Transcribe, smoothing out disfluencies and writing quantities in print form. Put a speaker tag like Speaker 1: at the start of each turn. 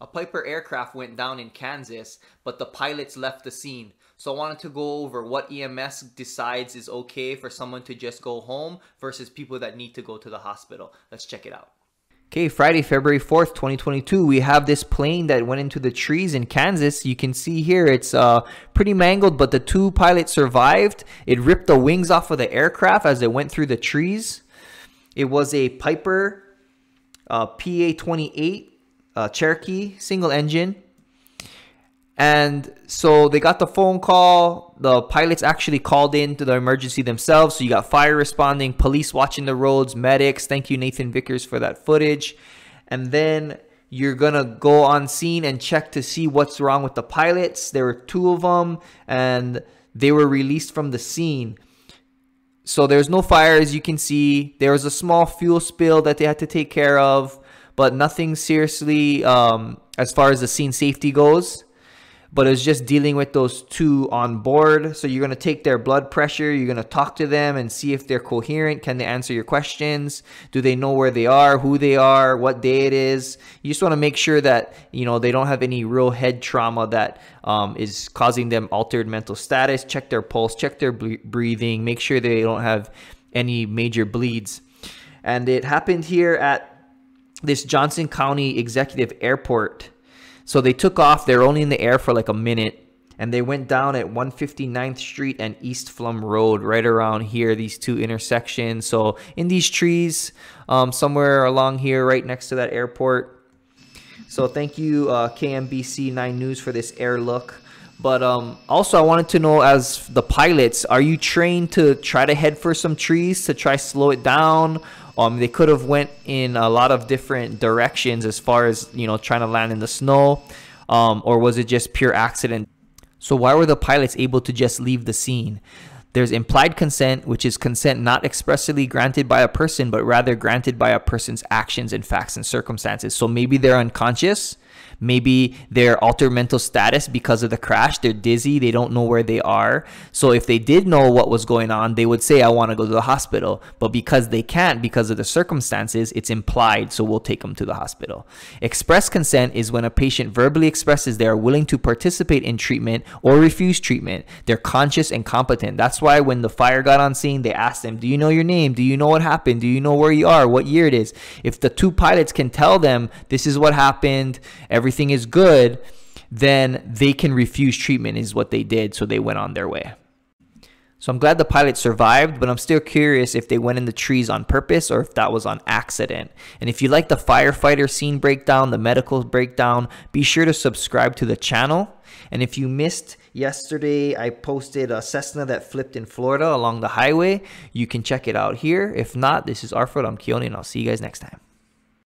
Speaker 1: A Piper aircraft went down in Kansas, but the pilots left the scene. So I wanted to go over what EMS decides is okay for someone to just go home versus people that need to go to the hospital. Let's check it out. Okay, Friday, February 4th, 2022, we have this plane that went into the trees in Kansas. You can see here it's pretty mangled, but the 2 pilots survived. It ripped the wings off of the aircraft as it went through the trees. It was a Piper PA-28 Cherokee single engine. And so they got the phone call. The pilots actually called in to the emergency themselves. So you got fire responding, police watching the roads, medics. Thank you, Nathan Vickers, for that footage. And then you're going to go on scene and check to see what's wrong with the pilots. There were 2 of them, and they were released from the scene. So there's no fire, as you can see. There was a small fuel spill that they had to take care of, but nothing seriously as far as the scene safety goes. But it's just dealing with those 2 on board. So you're going to take their blood pressure. You're going to talk to them and see if they're coherent. Can they answer your questions? Do they know where they are, who they are, what day it is? You just want to make sure that, you know, they don't have any real head trauma that is causing them altered mental status. Check their pulse, check their breathing, make sure they don't have any major bleeds. And it happened here at this Johnson County Executive Airport. So they took off. They were only in the air for like a minute. And they went down at 159th Street and East Flum Road, right around here, these 2 intersections. So in these trees, somewhere along here, right next to that airport. So thank you, KMBC 9 News, for this air look. But also I wanted to know, as the pilots, are you trained to try to head for some trees to try slow it down? They could have went in a lot of different directions as far as, you know, trying to land in the snow, or was it just pure accident? So why were the pilots able to just leave the scene? There's implied consent, which is consent not expressly granted by a person, but rather granted by a person's actions and facts and circumstances. So maybe they're unconscious. Maybe they're altered mental status because of the crash. They're dizzy. They don't know where they are. So if they did know what was going on, they would say, I want to go to the hospital. But because they can't, because of the circumstances, it's implied. So we'll take them to the hospital. Express consent is when a patient verbally expresses they are willing to participate in treatment or refuse treatment. They're conscious and competent. That's why when the fire got on scene, they asked them, do you know your name? Do you know what happened? Do you know where you are? What year it is? If the 2 pilots can tell them this is what happened, everything is good, then they can refuse treatment, is what they did. So they went on their way. So I'm glad the pilot survived, but I'm still curious if they went in the trees on purpose or if that was on accident. And if you like the firefighter scene breakdown, the medical breakdown, be sure to subscribe to the channel. And if you missed yesterday, I posted a Cessna that flipped in Florida along the highway. You can check it out here. If not, this is Arford. I'm Keone, and I'll see you guys next time.